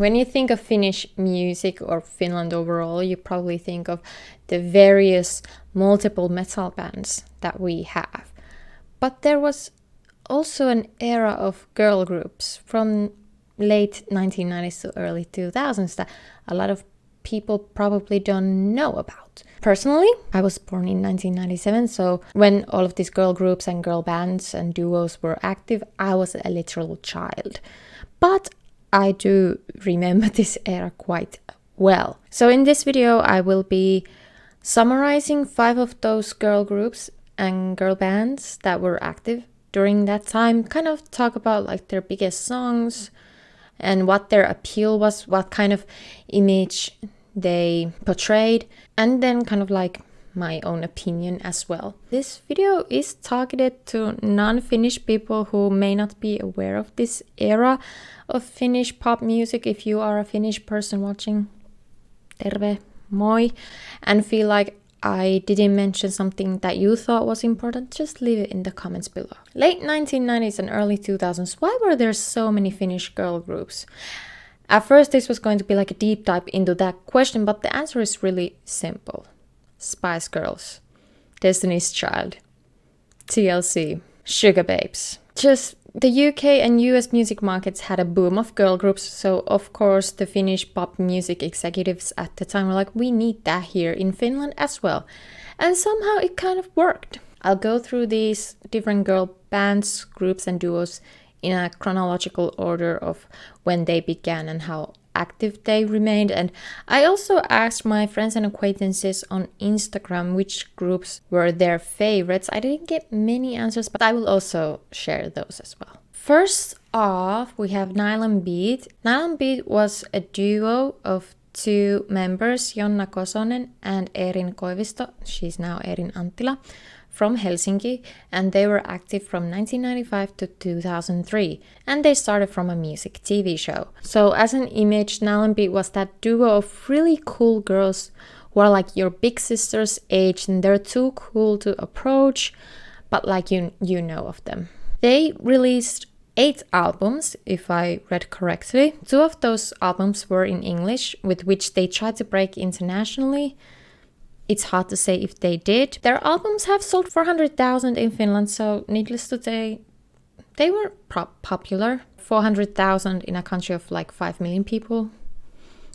When you think of Finnish music or Finland overall, you probably think of the various multiple metal bands that we have. But there was also an era of girl groups from late 1990s to early 2000s that a lot of people probably don't know about. Personally, I was born in 1997, so when all of these girl groups and girl bands and duos were active, I was a literal child. But I do remember this era quite well. So in this video, I will be summarizing 5 of those girl groups and girl bands that were active during that time, kind of talk about like their biggest songs and what their appeal was, what kind of image they portrayed, and then kind of like my own opinion as well. This video is targeted to non-Finnish people who may not be aware of this era of Finnish pop music. If you are a Finnish person watching, terve, moi, and feel like I didn't mention something that you thought was important, just leave it in the comments below. Late 1990s and early 2000s, why were there so many Finnish girl groups? At first this was going to be like a deep dive into that question, but the answer is really simple. Spice Girls, Destiny's Child, TLC, Sugar Babes. Just the UK and US music markets had a boom of girl groups, so of course the Finnish pop music executives at the time were like, we need that here in Finland as well. And somehow it kind of worked. I'll go through these different girl bands, groups and duos in a chronological order of when they began and how active they remained. And I also asked my friends and acquaintances on Instagram which groups were their favorites. I didn't get many answers, but I will also share those as well. First off, we have Nylon Beat. Nylon Beat was a duo of 2 members, Jonna Kosonen and Erin Koivisto. She's now Erin Anttila, from Helsinki, and they were active from 1995 to 2003, and they started from a music TV show. So as an image, Nylon Beat was that duo of really cool girls who are like your big sister's age, and they're too cool to approach, but like you know of them. They released 8 albums, if I read correctly. 2 of those albums were in English, with which they tried to break internationally. It's hard to say if they did. Their albums have sold 400,000 in Finland, so needless to say, they were popular. 400,000 in a country of like 5 million people.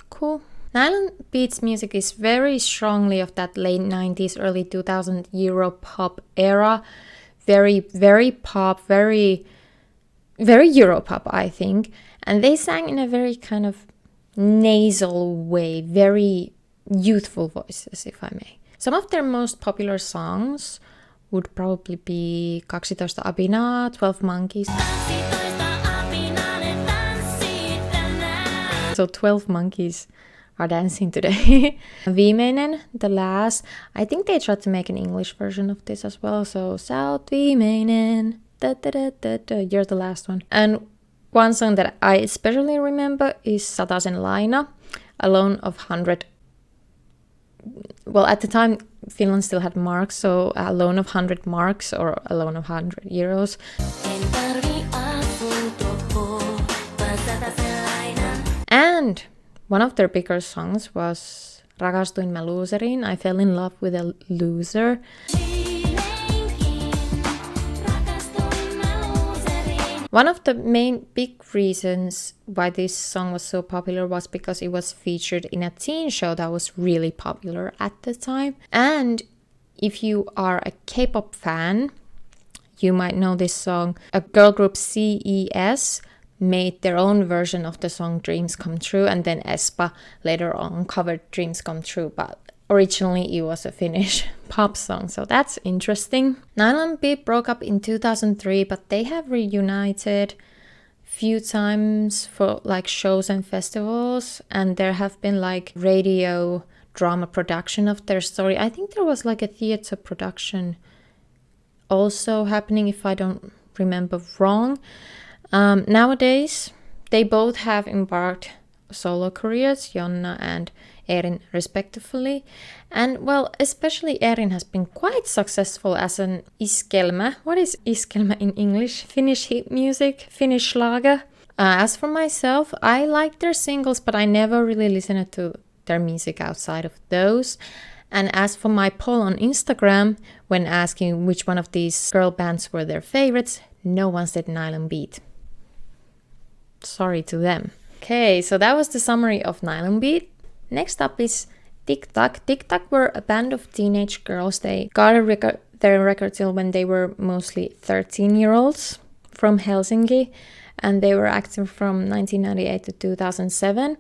Cool. Nylon Beat's music is very strongly of that late 90s, early 2000 Euro pop era. Very pop, very Europop, I think. And they sang in a very kind of nasal way, very youthful voices, if I may. Some of their most popular songs would probably be 12 apinaa, 12 monkeys. So 12 monkeys are dancing today. Viimeinen, the last. I think they tried to make an English version of this as well. So sä oot viimeinen, you're the last one. And one song that I especially remember is Satasen laina, a loan of 100. Well, at the time, Finland still had marks, so a loan of 100 marks or a loan of 100 euros. And one of their bigger songs was Rakastuin mä loseriin, I fell in love with a loser. One of the main big reasons why this song was so popular was because it was featured in a teen show that was really popular at the time. And if you are a K-pop fan, you might know this song. A girl group CES made their own version of the song Dreams Come True, and then aespa later on covered Dreams Come True, but originally it was a Finnish pop song, so that's interesting. Nylon Beat broke up in 2003, but they have reunited few times for like shows and festivals, and there have been like radio drama production of their story. I think there was like a theater production also happening, if I don't remember wrong. Nowadays, they both have embarked solo careers, Jonna and Erin respectively. And well, especially Erin has been quite successful as an iskelmä. What is iskelmä in English? Finnish hit music, Finnish schlager As for myself, I like their singles, but I never really listened to their music outside of those. And as for my poll on Instagram, when asking which one of these girl bands were their favorites, no one said Nylon Beat. Sorry to them. Okay, so that was the summary of Nylon Beat. Next up is Tick-Tock. Tick-Tock were a band of teenage girls. They got their record deal when they were mostly 13-year-olds from Helsinki, and they were active from 1998 to 2007.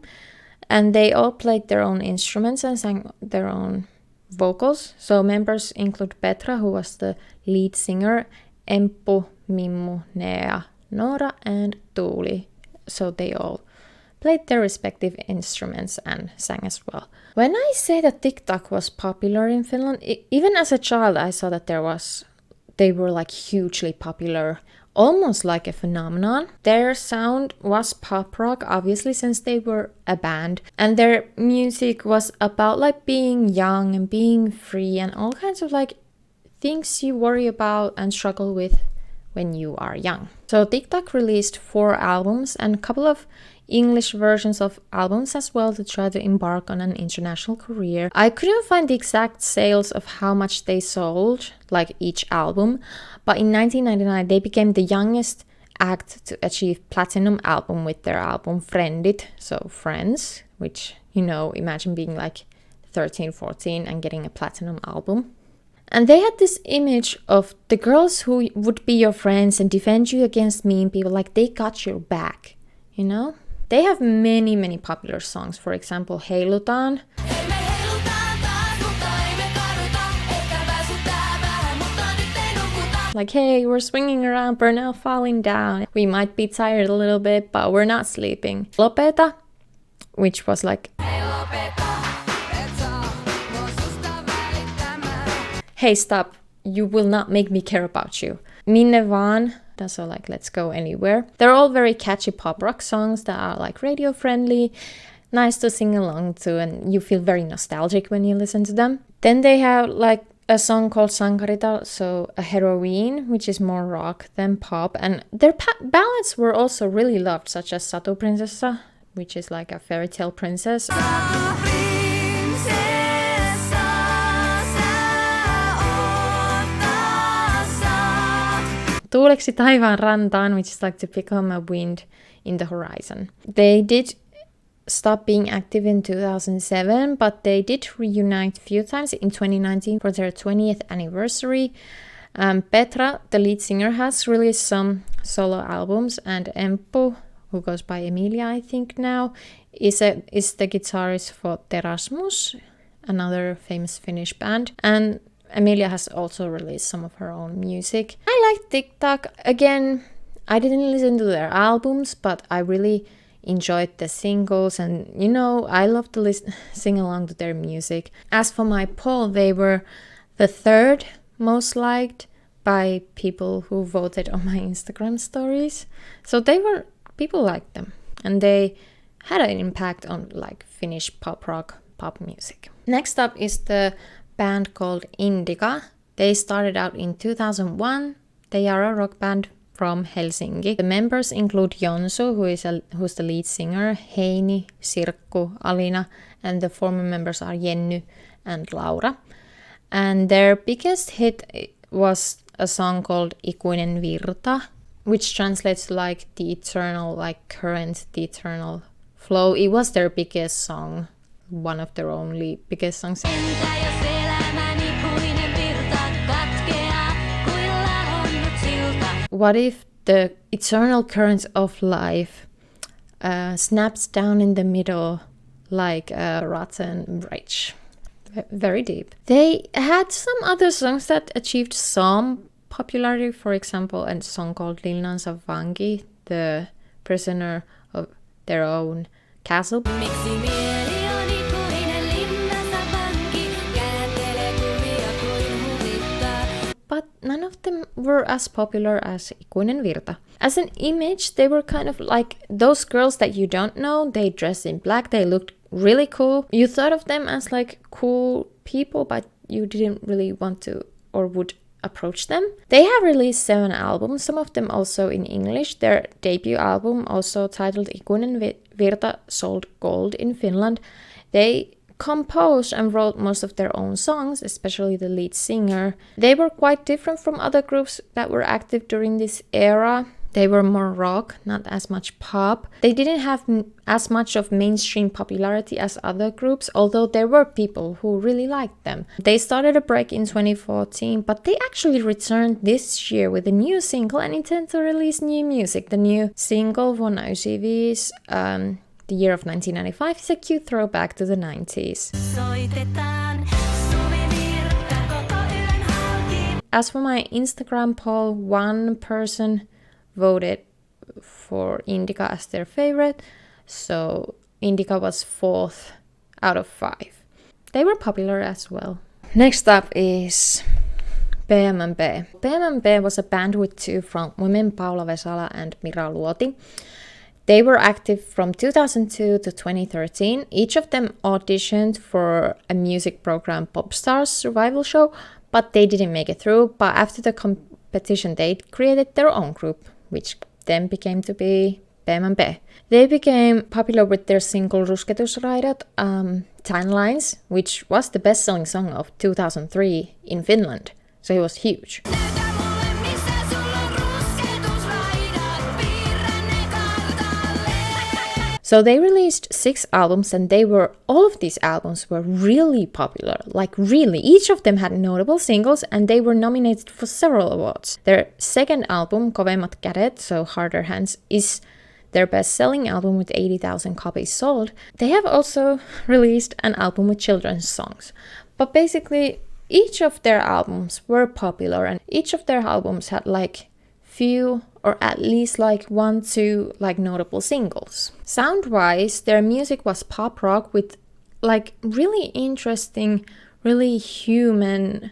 And they all played their own instruments and sang their own vocals. So members include Petra, who was the lead singer, Emppu, Mimmu, Nea, Nora, and Tuuli. So they all played their respective instruments and sang as well. When I say that Tick-Tock was popular in Finland, even as a child I saw that they were like hugely popular, almost like a phenomenon. Their sound was pop rock, obviously, since they were a band, and their music was about like being young and being free and all kinds of like things you worry about and struggle with when you are young. So Tick-Tock released 4 albums and a couple of English versions of albums as well to try to embark on an international career. I couldn't find the exact sales of how much they sold, like each album, but in 1999 they became the youngest act to achieve platinum album with their album Friendit, so Friends, which, you know, imagine being like 13, 14 and getting a platinum album. And they had this image of the girls who would be your friends and defend you against mean people, like they got your back, you know? They have many, many popular songs. For example, Heilutaan. Like, hey, we're swinging around, we're now falling down. We might be tired a little bit, but we're not sleeping. Lopeta, which was like, hey, stop, you will not make me care about you. Minne vaan, so like, let's go anywhere. They're all very catchy pop rock songs that are like radio friendly, nice to sing along to, and you feel very nostalgic when you listen to them. Then they have like a song called Sankarita, so a heroine, which is more rock than pop. And their ballads were also really loved, such as Satu Prinsessa, which is like a fairy tale princess. Tuuleksi taivaan rantaan, which is like to become a wind in the horizon. They did stop being active in 2007, but they did reunite a few times in 2019 for their 20th anniversary. Petra, the lead singer, has released some solo albums, and Emppu, who goes by Emilia, I think now, is the guitarist for Terasmus, another famous Finnish band. And Emilia has also released some of her own music. I like Tick-Tock. Again, I didn't listen to their albums, but I really enjoyed the singles, and you know, I love to sing along to their music. As for my poll, they were the 3rd most liked by people who voted on my Instagram stories. So people liked them, and they had an impact on like Finnish pop rock, pop music. Next up is the band called Indica. They started out in 2001. They are a rock band from Helsinki. The members include Jonsu, who's the lead singer, Heini, Sirkku, Alina, and the former members are Jenny and Laura. And their biggest hit was a song called Ikuinen virta, which translates like the eternal, like current, the eternal flow. It was their biggest song, one of their only biggest songs. What if the eternal current of life snaps down in the middle like a rotten bridge? Very deep. They had some other songs that achieved some popularity. For example, a song called Linnansa vanki, the prisoner of their own castle. But none of them were as popular as Ikuinen virta. As an image, they were kind of like those girls that you don't know. They dressed in black, they looked really cool. You thought of them as like cool people, but you didn't really want to or would approach them. They have released 7 albums, some of them also in English. Their debut album, also titled Ikuinen Virta, sold gold in Finland. They composed and wrote most of their own songs, especially the lead singer. They were quite different from other groups that were active during this era. They were more rock, not as much pop. They didn't have as much of mainstream popularity as other groups, although there were people who really liked them. They started a break in 2014, but they actually returned this year with a new single and intend to release new music. The new single, Vuonna 1995, the year of 1995, is a cute throwback to the 90s. As for my Instagram poll, one person voted for Indica as their favorite, so Indica was 4th out of 5. They were popular as well. Next up is PMMP. PMMP was a band with 2 frontwomen, Paula Vesala and Mira Luoti. They were active from 2002 to 2013. Each of them auditioned for a music program, Popstars survival show, but they didn't make it through. But after the competition, they created their own group, which then became to be PMMP. They became popular with their single Rusketusraidat, 10 Lines, which was the best-selling song of 2003 in Finland. So it was huge. So they released 6 albums, and all of these albums were really popular, like really. Each of them had notable singles, and they were nominated for several awards. Their second album, Kovemmat Kädet, so Harder Hands, is their best-selling album with 80,000 copies sold. They have also released an album with children's songs. But basically, each of their albums were popular, and each of their albums had like few or at least like 1-2 like notable singles. Sound-wise, their music was pop rock with like really interesting, really human,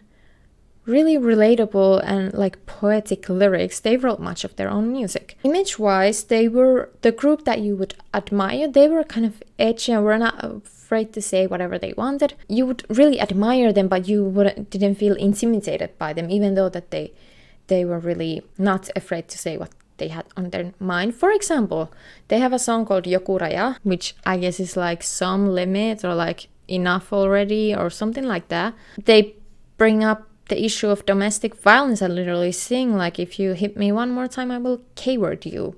really relatable and like poetic lyrics. They wrote much of their own music. Image-wise, they were the group that you would admire. They were kind of edgy and were not afraid to say whatever they wanted. You would really admire them, but you didn't feel intimidated by them, even though that they were really not afraid to say what they had on their mind. For example, they have a song called Joku Raja, which I guess is like some limit or like enough already or something like that. They bring up the issue of domestic violence and literally sing like, if you hit me one more time, I will K-word you.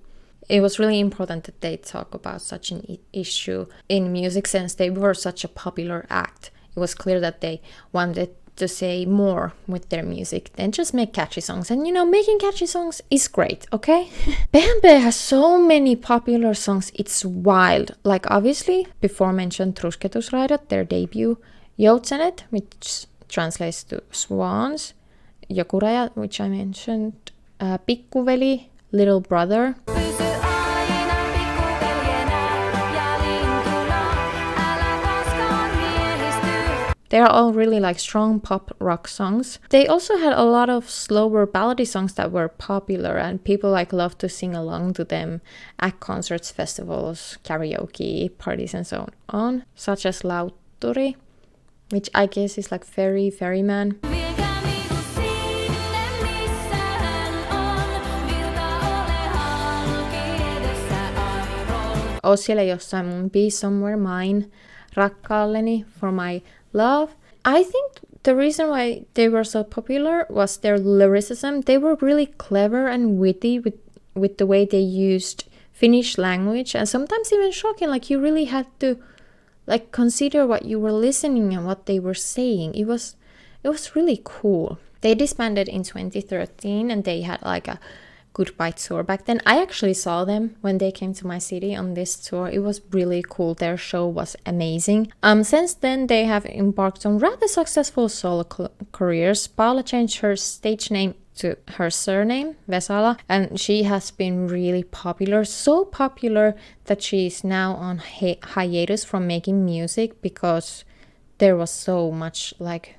It was really important that they talk about such an issue in music, since they were such a popular act. It was clear that they wanted to say more with their music than just make catchy songs. And you know, making catchy songs is great, okay? PMMP has so many popular songs, it's wild. Like obviously, before mentioned Rusketusraidat, their debut, Joutsenet, which translates to swans, Joku Raja, which I mentioned, Pikkuveli, little brother. They are all really like strong pop rock songs. They also had a lot of slower ballady songs that were popular, and people like loved to sing along to them at concerts, festivals, karaoke, parties and so on, such as Lautturi, which I guess is like ferryman. O siellä jossain mun, Be Somewhere Mine, Rakkaalleni, For My Love. I think the reason why they were so popular was their lyricism. They were really clever and witty with the way they used Finnish language, and sometimes even shocking. Like you really had to like consider what you were listening and what they were saying. It was really cool. They disbanded in 2013, and they had like a goodbye tour back then. I actually saw them when they came to my city on this tour. It was really cool. Their show was amazing. Since then, they have embarked on rather successful solo careers. Paula changed her stage name to her surname, Vesala, and she has been really popular. So popular that she is now on hiatus from making music because there was so much like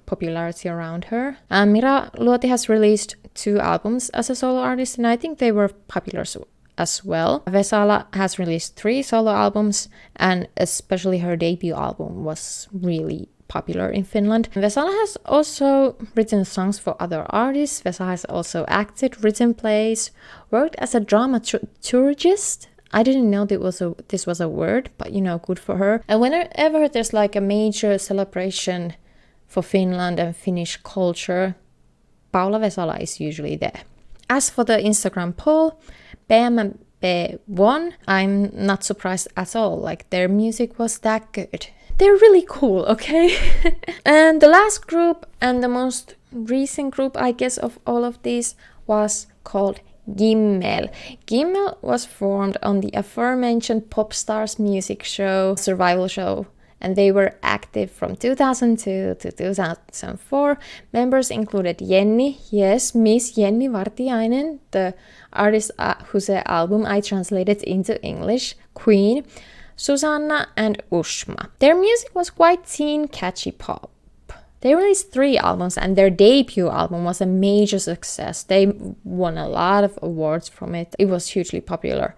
popularity around her. Mira Luoti has released 2 albums as a solo artist, and I think they were popular as well. Vesala has released 3 solo albums, and especially her debut album was really popular in Finland. Vesala has also written songs for other artists. Vesala has also acted, written plays, worked as a dramaturgist. I didn't know this was a word, but good for her. And whenever there's like a major celebration for Finland and Finnish culture, Paula Vesala is usually there. As for the Instagram poll, PMMP won. I'm not surprised at all. Like, their music was that good. They're really cool, okay? And the last group and the most recent group, I guess, of all of these was called Gimmel. Gimmel was formed on the aforementioned Pop Stars music show, survival show, and they were active from 2002 to 2004. Members included Jenni, yes, Miss Jenni Vartiainen, the artist whose album I translated into English, Queen, Susanna, and Ushma. Their music was quite teen, catchy pop. They released 3 albums, and their debut album was a major success. They won a lot of awards from it. It was hugely popular.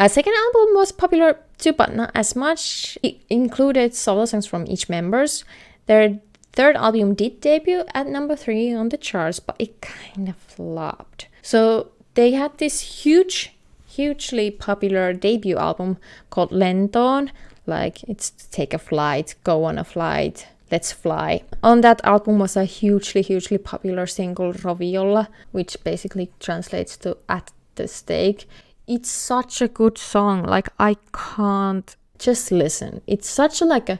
Second album was popular too, but not as much. It included solo songs from each members. Their third album did debut at number 3 on the charts, but it kind of flopped. So they had this hugely popular debut album called Lentoon, like it's take a flight, go on a flight, let's fly. On that album was a hugely popular single, Roviolla, which basically translates to at the stake. It's such a good song, like I can't just listen. It's such a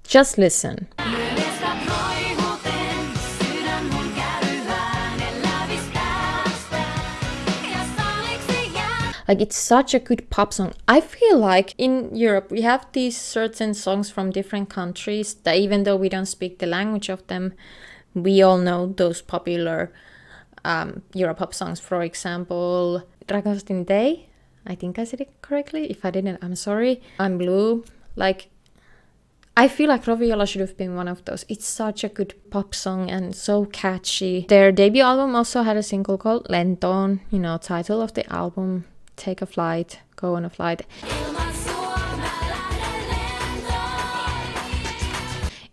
just listen. Like, it's such a good pop song. I feel like in Europe we have these certain songs from different countries that even though we don't speak the language of them, we all know those popular Europop songs. For example, Rakastin Tei. I think I said it correctly. If I didn't, I'm sorry. I'm Blue. Like, I feel like Roviola should have been one of those. It's such a good pop song and so catchy. Their debut album also had a single called Lentoon, title of the album. Take a flight, go on a flight.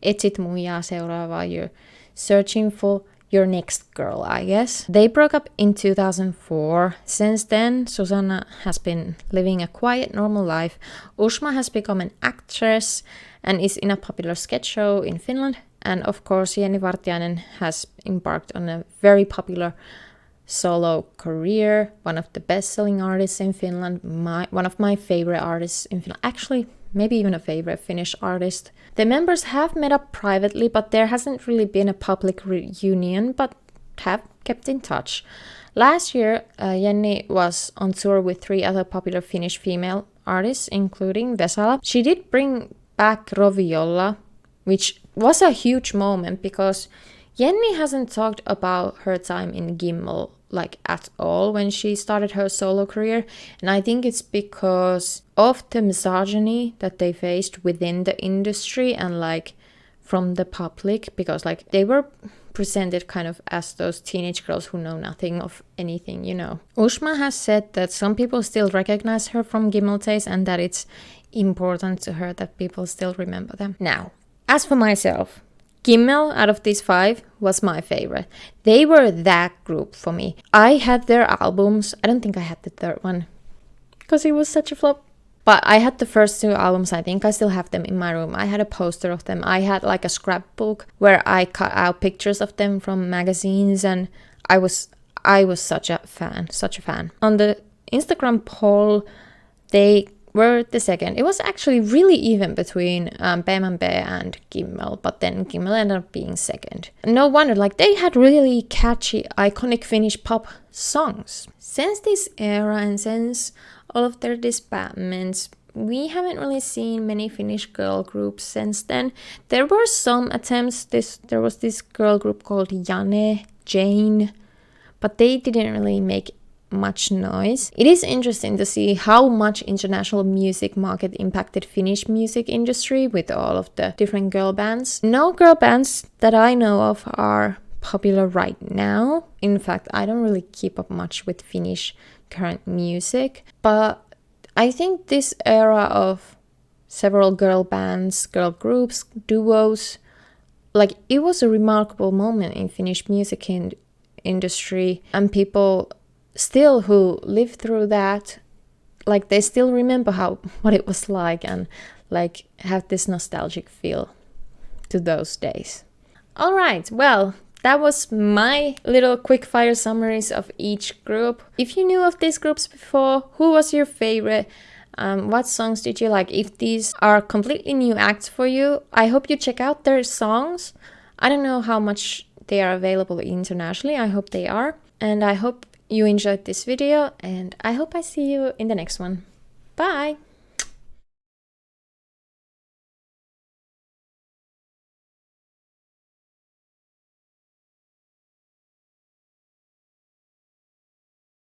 Etsit muijaa seuraavaa. You're searching for your next girl, I guess. They broke up in 2004. Since then, Susanna has been living a quiet, normal life. Ushma has become an actress and is in a popular sketch show in Finland. And of course, Jenni Vartiainen has embarked on a very popular solo career, one of the best-selling artists in Finland, one of my favorite artists in Finland, actually maybe even a favorite Finnish artist. The members have met up privately, but there hasn't really been a public reunion, but have kept in touch. Last year, Jenni was on tour with 3 other popular Finnish female artists, including Vesala. She did bring back Roviolla, which was a huge moment because Jenni hasn't talked about her time in Gimmel at all when she started her solo career, and I think it's because of the misogyny that they faced within the industry and from the public, because they were presented kind of as those teenage girls who know nothing of anything, Ushma has said that some people still recognize her from Gimmel days and that it's important to her that people still remember them. Now, as for myself, Gimmel, out of these 5, was my favorite. They were that group for me. I had their albums. I don't think I had the third one because it was such a flop. But I had the first 2 albums. I think I still have them in my room. I had a poster of them. I had a scrapbook where I cut out pictures of them from magazines, and I was such a fan. On the Instagram poll, they were the second. It was actually really even between PMMP and Gimmel, but then Gimmel ended up being second. No wonder, they had really catchy, iconic Finnish pop songs. Since this era and since all of their disbandments, we haven't really seen many Finnish girl groups since then. There were some attempts. There was this girl group called Jane, but they didn't really make much noise. It is interesting to see how much international music market impacted Finnish music industry with all of the different girl bands. No girl bands that I know of are popular right now. In fact, I don't really keep up much with Finnish current music, but I think this era of several girl bands, girl groups, duos like it was a remarkable moment in Finnish music industry, and people still who lived through that, like they still remember what it was like, and like have this nostalgic feel to those days. All right, well, that was my little quick fire summaries of each group. If you knew of these groups before, who was your favorite? What songs did you like? If these are completely new acts for you, I hope you check out their songs. I don't know how much they are available internationally. I hope they are. And I hope you enjoyed this video, and I hope I see you in the next one. Bye!